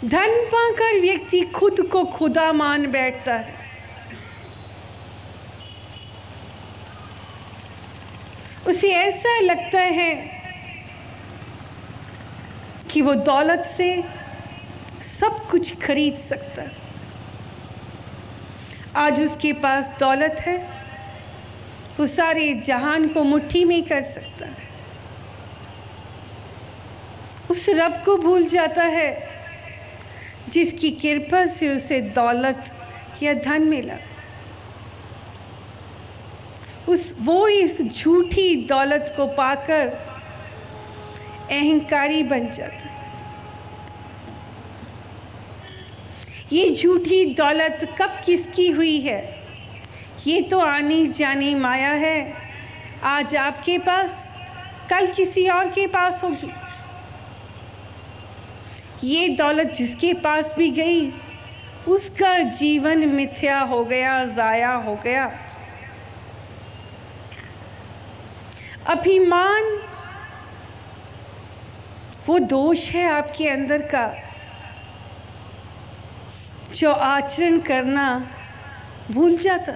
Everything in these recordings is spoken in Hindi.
धन पाकर व्यक्ति खुद को खुदा मान बैठता है। उसे ऐसा लगता है कि वो दौलत से सब कुछ खरीद सकता है। आज उसके पास दौलत है, वो सारे जहान को मुट्ठी में कर सकता है। उस रब को भूल जाता है जिसकी कृपा से उसे दौलत या धन मिला। वो इस झूठी दौलत को पाकर अहंकारी बन जाता है। ये झूठी दौलत कब किसकी हुई है? ये तो आनी जानी माया है। आज आपके पास, कल किसी और के पास होगी। ये दौलत जिसके पास भी गई, उसका जीवन मिथ्या हो गया, जाया हो गया। अभिमान वो दोष है आपके अंदर का जो आचरण करना भूल जाता,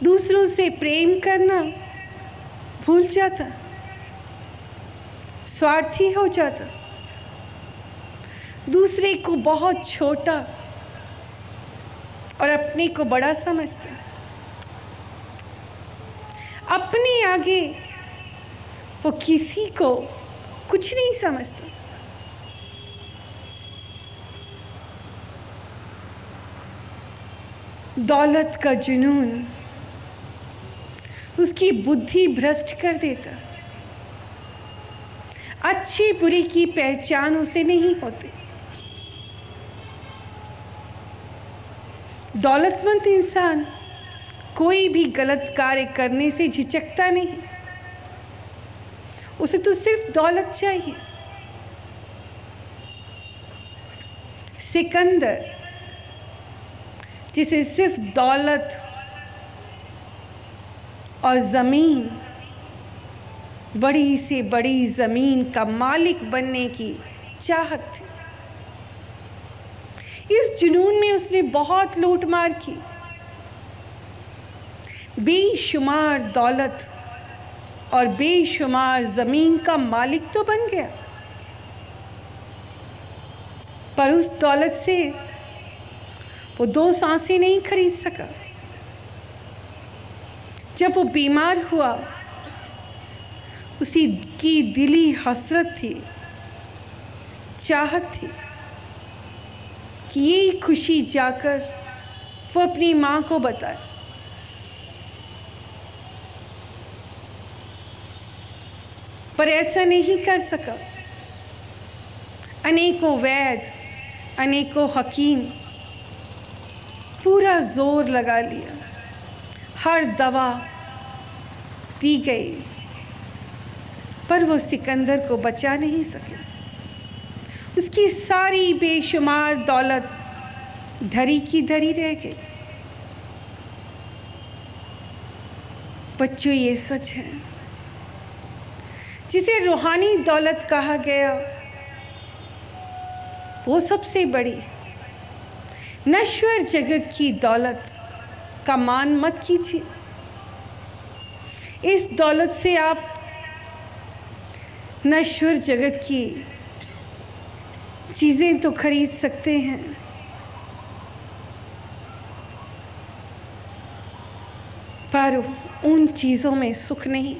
दूसरों से प्रेम करना भूल जाता, स्वार्थी हो जाता, दूसरे को बहुत छोटा और अपने को बड़ा समझता, अपने आगे वो किसी को कुछ नहीं समझता। दौलत का जुनून उसकी बुद्धि भ्रष्ट कर देता। अच्छे बुरे की पहचान उसे नहीं होती। दौलतमंद इंसान कोई भी गलत कार्य करने से झिझकता नहीं। उसे तो सिर्फ दौलत चाहिए। सिकंदर, जिसे सिर्फ दौलत और जमीन, बड़ी से बड़ी जमीन का मालिक बनने की चाहत थी, इस जुनून में उसने बहुत लूटमार की। बेशुमार दौलत और बेशुमार जमीन का मालिक तो बन गया, पर उस दौलत से वो 2 सांसें नहीं खरीद सका। जब वो बीमार हुआ, उसी की दिली हसरत थी, चाहत थी कि ये खुशी जाकर वो अपनी माँ को बताए। पर ऐसा नहीं कर सका। अनेकों वैद्य, अनेकों हकीम पूरा जोर लगा लिया, हर दवा दी गई, पर वो सिकंदर को बचा नहीं सके। उसकी सारी बेशुमार दौलत धरी की धरी रह गई। बच्चों, ये सच है। जिसे रूहानी दौलत कहा गया, वो सबसे बड़ी। नश्वर जगत की दौलत का मान मत कीजिए। इस दौलत से आप नश्वर जगत की चीजें तो खरीद सकते हैं, पर उन चीजों में सुख नहीं।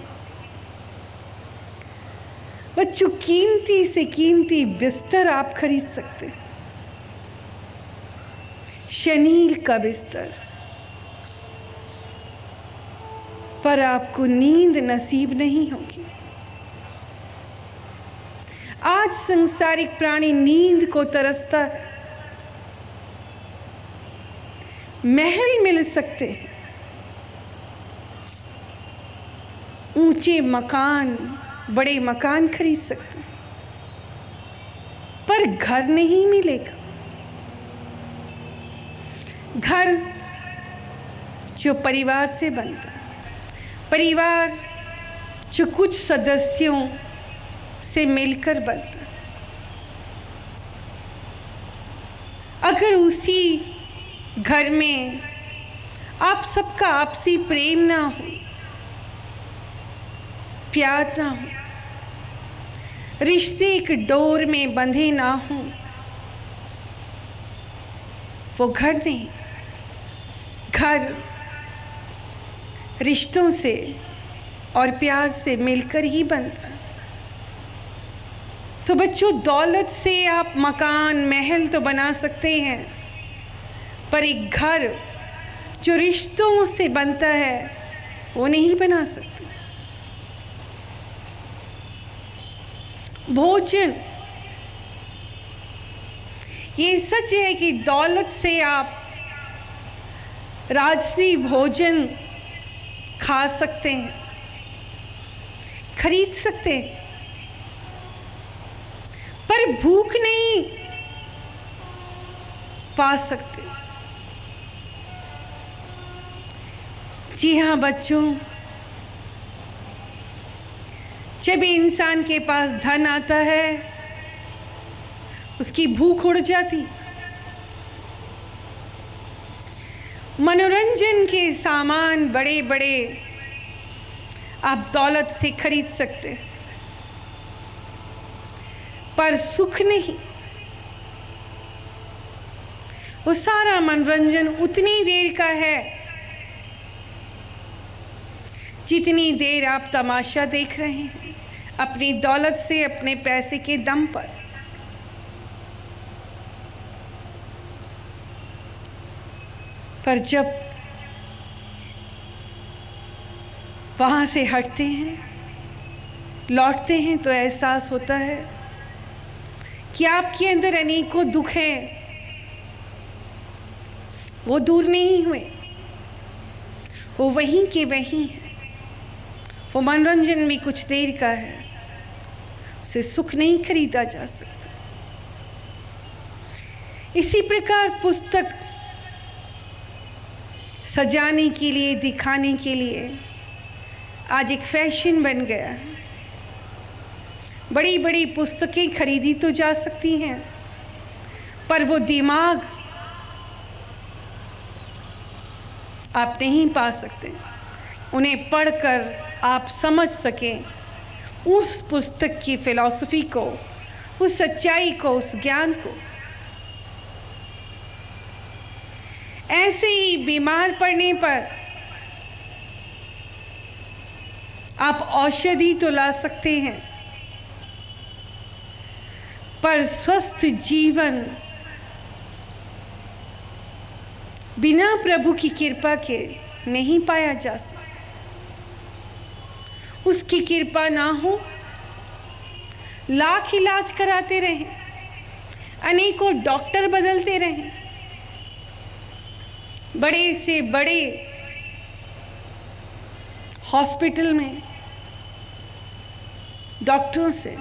बच्चों, कीमती से कीमती बिस्तर आप खरीद सकते, शनील का बिस्तर, पर आपको नींद नसीब नहीं होगी। आज संसारिक प्राणी नींद को तरसता है। महल मिल सकते हैं, ऊंचे मकान, बड़े मकान खरीद सकते हैं, पर घर नहीं मिलेगा। घर जो परिवार से बनता है, परिवार जो कुछ सदस्यों से मिलकर बनता है, अगर उसी घर में आप सबका आपसी प्रेम ना हो, प्यार ना हो, रिश्ते एक डोर में बंधे ना हो, वो घर नहीं। घर रिश्तों से और प्यार से मिलकर ही बनता है। तो बच्चों, दौलत से आप मकान महल तो बना सकते हैं, पर एक घर जो रिश्तों से बनता है वो नहीं बना सकते। भोजन, ये सच है कि दौलत से आप राजसी भोजन खा सकते हैं, खरीद सकते हैं, पर भूख नहीं पा सकते। जी हाँ बच्चों, जब इंसान के पास धन आता है उसकी भूख उड़ जाती। मनोरंजन के सामान बड़े बड़े आप दौलत से खरीद सकते हैं, पर सुख नहीं। वो सारा मनोरंजन उतनी देर का है जितनी देर आप तमाशा देख रहे हैं अपनी दौलत से, अपने पैसे के दम पर। पर जब वहां से हटते हैं, लौटते हैं, तो एहसास होता है कि आपके अंदर अनेकों दुख हैं, वो दूर नहीं हुए, वो वहीं के वहीं हैं। वो मनोरंजन भी कुछ देर का है, उसे सुख नहीं खरीदा जा सकता। इसी प्रकार पुस्तक सजाने के लिए, दिखाने के लिए आज एक फैशन बन गया है। बड़ी बड़ी पुस्तकें खरीदी तो जा सकती हैं, पर वो दिमाग आप नहीं पा सकते। उन्हें पढ़कर आप समझ सकें उस पुस्तक की फिलॉसफी को, उस सच्चाई को, उस ज्ञान को। ऐसे ही बीमार पड़ने पर आप औषधि तो ला सकते हैं, पर स्वस्थ जीवन बिना प्रभु की कृपा के नहीं पाया जा सकता। उसकी कृपा ना हो, लाख इलाज कराते रहें, अनेकों डॉक्टर बदलते रहें, बड़े से बड़े हॉस्पिटल में डॉक्टरों से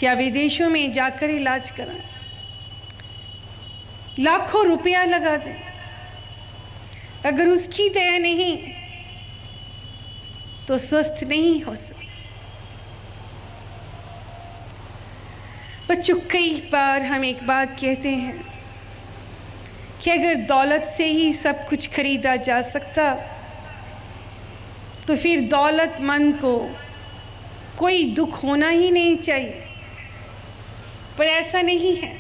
या विदेशों में जाकर इलाज कराएं, लाखों रुपया लगा दें, अगर उसकी दया नहीं तो स्वस्थ नहीं हो सकते। बच्चों, कई बार हम एक बात कहते हैं कि अगर दौलत से ही सब कुछ खरीदा जा सकता तो फिर दौलतमंद को कोई दुख होना ही नहीं चाहिए, पर ऐसा नहीं है।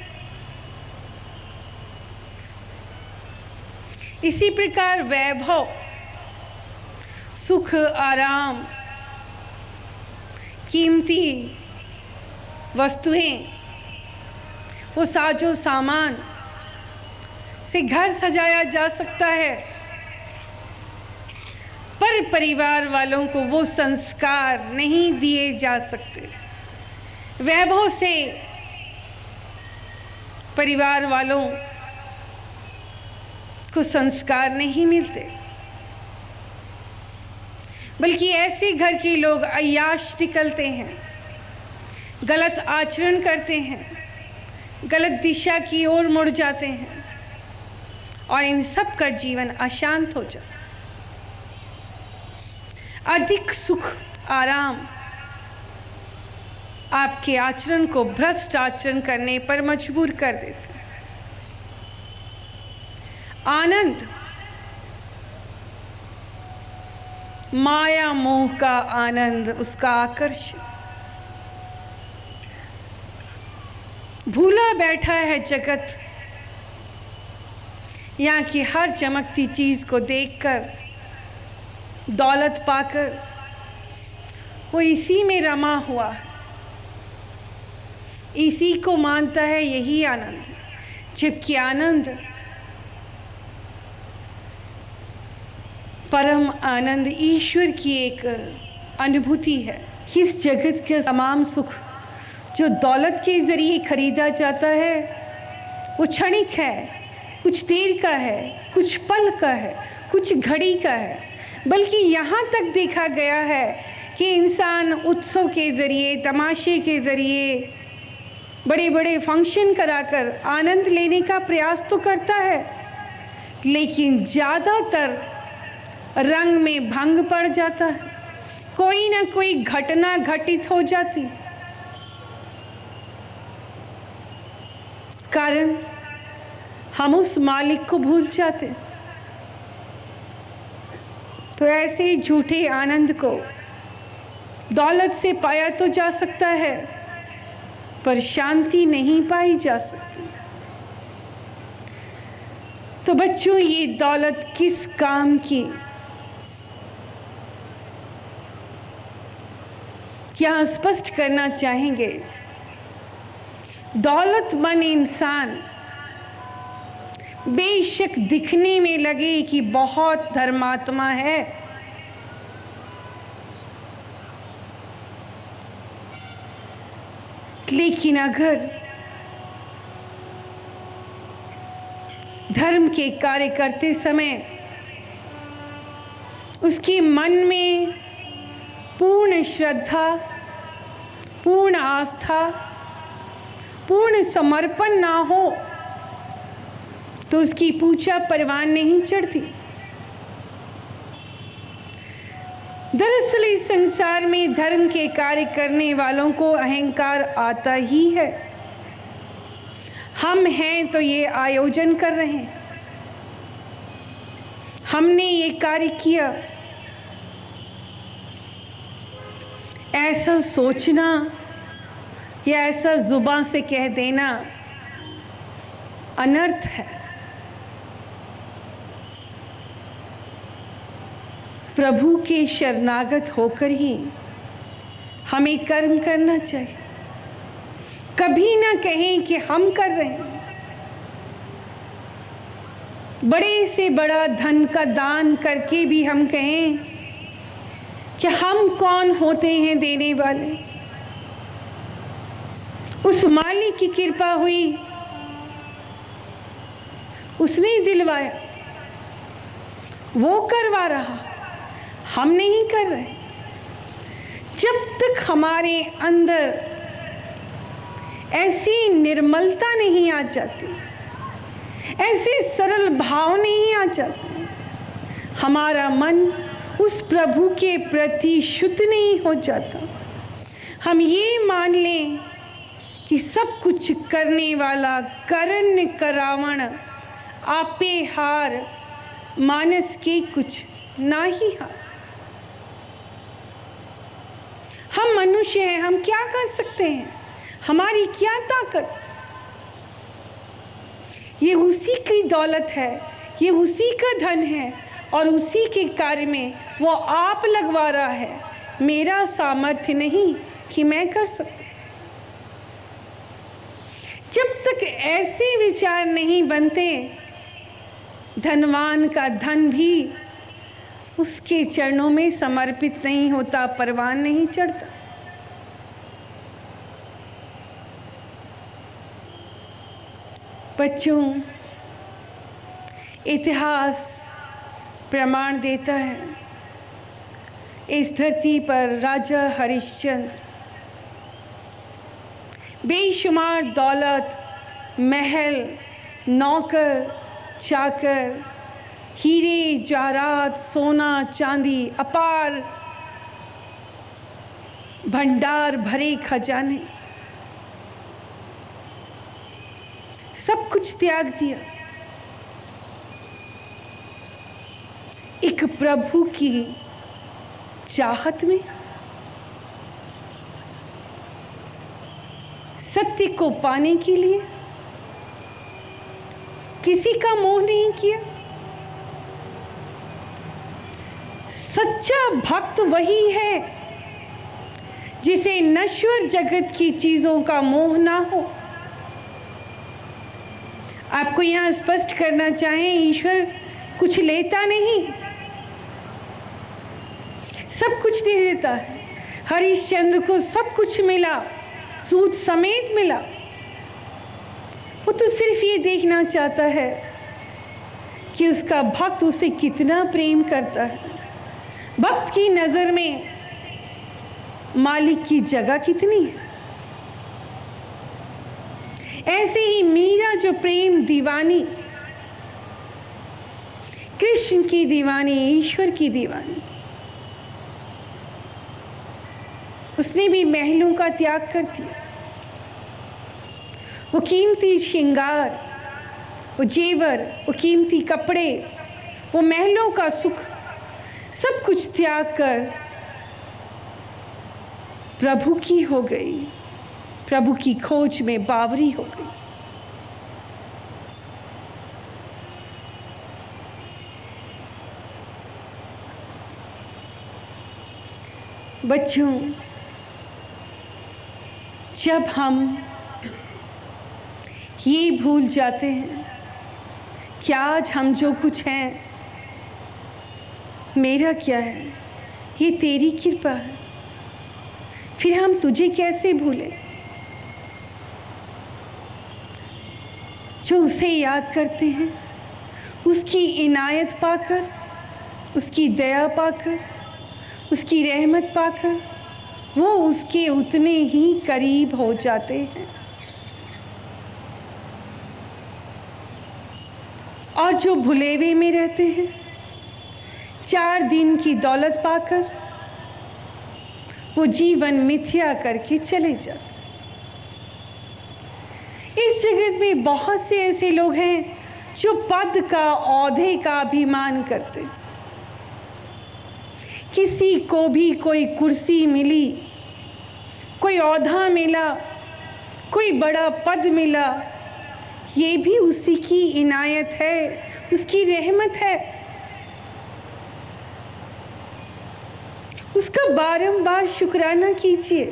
इसी प्रकार वैभव, सुख, आराम, कीमती वस्तुएं, वो साजो सामान से घर सजाया जा सकता है, पर परिवार वालों को वो संस्कार नहीं दिए जा सकते। वैभव से परिवार वालों को संस्कार नहीं मिलते, बल्कि ऐसे घर के लोग अय्याश निकलते हैं, गलत आचरण करते हैं, गलत दिशा की ओर मुड़ जाते हैं, और इन सब का जीवन अशांत हो जाता है। अधिक सुख, आराम आपके आचरण को भ्रष्ट आचरण करने पर मजबूर कर देते हैं। आनंद, माया मोह का आनंद, उसका आकर्षण। भूला बैठा है जगत, यहाँ की हर चमकती चीज को देखकर, दौलत पाकर वो इसी में रमा हुआ है, इसी को मानता है यही आनंद है। जबकि आनंद, परम आनंद ईश्वर की एक अनुभूति है। इस जगत के तमाम सुख जो दौलत के जरिए खरीदा जाता है वो क्षणिक है, कुछ देर का है, कुछ पल का है, कुछ घड़ी का है। बल्कि यहाँ तक देखा गया है कि इंसान उत्सव के जरिए, तमाशे के जरिए, बड़े बड़े फंक्शन कराकर आनंद लेने का प्रयास तो करता है, लेकिन ज़्यादातर रंग में भंग पड़ जाता है। कोई ना कोई घटना घटित हो जाती, कारण हम उस मालिक को भूल जाते। तो ऐसे झूठे आनंद को दौलत से पाया तो जा सकता है, पर शांति नहीं पाई जा सकती। तो बच्चों, ये दौलत किस काम की? क्या स्पष्ट करना चाहेंगे, दौलतमंद इंसान बेशक दिखने में लगे कि बहुत धर्मात्मा है, लेकिन अगर धर्म के कार्य करते समय उसके मन में पूर्ण श्रद्धा, पूर्ण आस्था, पूर्ण समर्पण ना हो, तो उसकी पूजा परवान नहीं चढ़ती। दरअसल इस संसार में धर्म के कार्य करने वालों को अहंकार आता ही है। हम हैं तो ये आयोजन कर रहे हैं, हमने ये कार्य किया, ऐसा सोचना या ऐसा जुबान से कह देना अनर्थ है। प्रभु के शरणागत होकर ही हमें कर्म करना चाहिए। कभी ना कहें कि हम कर रहे हैं। बड़े से बड़ा धन का दान करके भी हम कहें कि हम कौन होते हैं देने वाले। उस मालिक की कृपा हुई, उसने दिलवाया, वो करवा रहा, हम नहीं कर रहे। जब तक हमारे अंदर ऐसी निर्मलता नहीं आ जाती, ऐसे सरल भाव नहीं आ जाते, हमारा मन उस प्रभु के प्रति शुद्ध नहीं हो जाता, हम ये मान लें कि सब कुछ करने वाला करण करावण आपे हार, मानस के कुछ ना ही हार। हम मनुष्य हैं, हम क्या कर सकते हैं, हमारी क्या ताकत। ये उसी की दौलत है, ये उसी का धन है और उसी के कार्य में वो आप लगवा रहा है। मेरा सामर्थ्य नहीं कि मैं कर सकूं। जब तक ऐसे विचार नहीं बनते, धनवान का धन भी उसके चरणों में समर्पित नहीं होता, परवान नहीं चढ़ता। बच्चों, इतिहास प्रमाण देता है, इस धरती पर राजा हरिश्चंद्र बेशुमार दौलत, महल, नौकर, चाकर, हीरे जवाहरात, सोना चांदी, अपार भंडार भरे खजाने, सब कुछ त्याग दिया। एक प्रभु की चाहत में, सत्य को पाने के लिए किसी का मोह नहीं किया। सच्चा भक्त वही है जिसे नश्वर जगत की चीजों का मोह ना हो। आपको यहां स्पष्ट करना चाहें, ईश्वर कुछ लेता नहीं, सब कुछ दे देता है। हरिश्चंद्र को सब कुछ मिला, सूद समेत मिला। वो तो सिर्फ ये देखना चाहता है कि उसका भक्त उसे कितना प्रेम करता है। भक्त की नजर में मालिक की जगह कितनी है। ऐसे ही मीरा जो प्रेम दीवानी, कृष्ण की दीवानी, ईश्वर की दीवानी, उसने भी महलों का त्याग कर दिया। वो कीमती श्रृंगार, वो जेवर, वो कीमती कपड़े, वो महलों का सुख, सब कुछ त्याग कर प्रभु की हो गई, प्रभु की खोज में बावरी हो गई। बच्चों, जब हम ये भूल जाते हैं कि आज हम जो कुछ हैं, मेरा क्या है, ये तेरी कृपा है, फिर हम तुझे कैसे भूलें। जो उसे याद करते हैं, उसकी इनायत पाकर, उसकी दया पाकर, उसकी रहमत पाकर, वो उसके उतने ही करीब हो जाते हैं। और जो भुलेवे में रहते हैं, 4 दिन की दौलत पाकर वो जीवन मिथ्या करके चले जाते। इस जगत में बहुत से ऐसे लोग हैं जो पद का, औहदे का अभिमान करते। किसी को भी कोई कुर्सी मिली, कोई औहदा मिला, कोई बड़ा पद मिला, ये भी उसी की इनायत है, उसकी रहमत है। उसका बारंबार शुक्राना कीजिए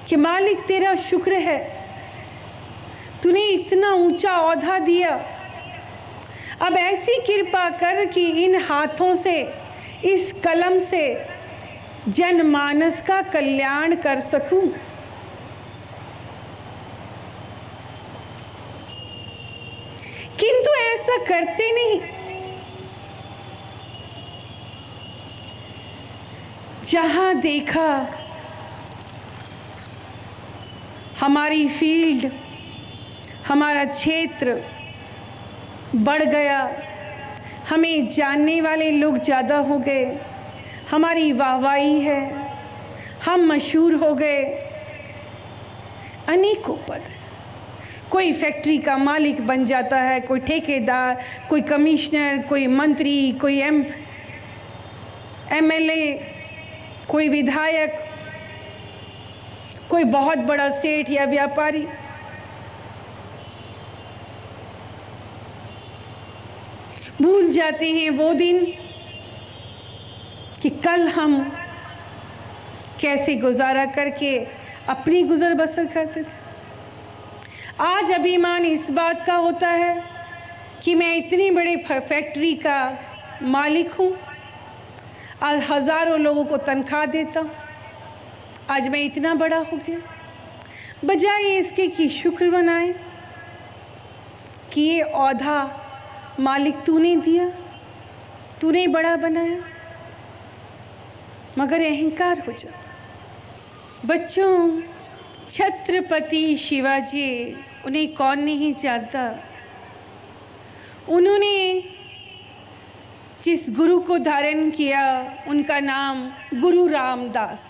कि मालिक तेरा शुक्र है, तूने इतना ऊंचा औहदा दिया। अब ऐसी कृपा कर कि इन हाथों से, इस कलम से जनमानस का कल्याण कर सकूं। किंतु ऐसा करते नहीं। जहां देखा हमारी फील्ड, हमारा क्षेत्र बढ़ गया, हमें जानने वाले लोग ज़्यादा हो गए, हमारी वाहवाही है, हम मशहूर हो गए। अनेकों पद, कोई फैक्ट्री का मालिक बन जाता है, कोई ठेकेदार, कोई कमिश्नर, कोई मंत्री, कोई एमएलए, कोई विधायक, कोई बहुत बड़ा सेठ या व्यापारी। भूल जाते हैं वो दिन कि कल हम कैसे गुजारा करके अपनी गुजर बसर करते थे। आज अभिमान इस बात का होता है कि मैं इतनी बड़ी फैक्ट्री का मालिक हूँ, आज हजारों लोगों को तनख्वाह देता हूँ, आज मैं इतना बड़ा हो गया। बजाय इसके कि शुक्र मनाएं कि ये औहदा मालिक तूने दिया, तूने बड़ा बनाया, मगर अहंकार हो जाता। बच्चों, छत्रपति शिवाजी, उन्हें कौन नहीं जानता। उन्होंने जिस गुरु को धारण किया, उनका नाम गुरु रामदास,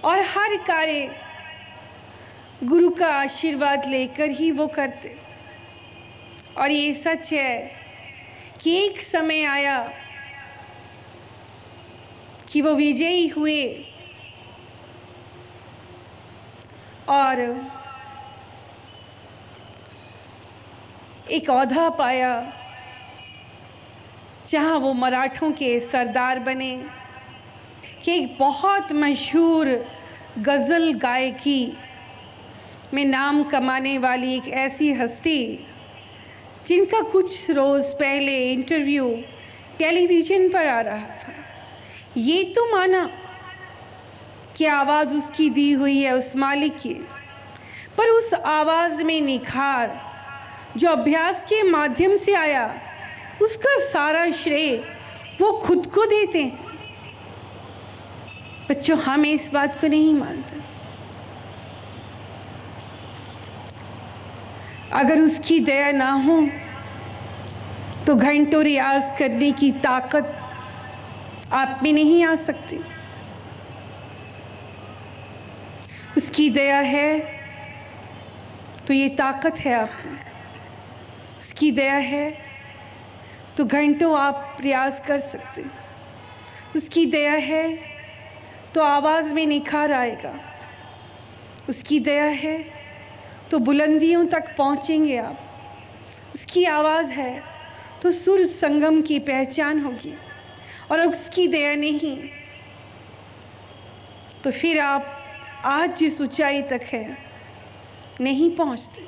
और हर कार्य गुरु का आशीर्वाद लेकर ही वो करते। और ये सच है कि एक समय आया कि वो विजयी हुए और एक ओहदा पाया जहाँ वो मराठों के सरदार बने कि एक बहुत मशहूर गज़ल गायकी में नाम कमाने वाली एक ऐसी हस्ती जिनका कुछ रोज़ पहले इंटरव्यू टेलीविज़न पर आ रहा था, ये तो माना कि आवाज़ उसकी दी हुई है उस मालिक की, पर उस आवाज़ में निखार जो अभ्यास के माध्यम से आया, उसका सारा श्रेय वो खुद को देते हैं। बच्चों, हम इस बात को नहीं मानते। अगर उसकी दया ना हो तो घंटों रियाज करने की ताकत आप में नहीं आ सकती। उसकी दया है तो ये ताकत है आप में। उसकी दया है तो घंटों आप रियाज कर सकते। उसकी दया है तो आवाज़ में निखार आएगा। उसकी दया है तो बुलंदियों तक पहुंचेंगे आप। उसकी आवाज़ है तो सुर संगम की पहचान होगी, और अगर उसकी दया नहीं तो फिर आप आज जिस ऊंचाई तक है नहीं पहुंचते।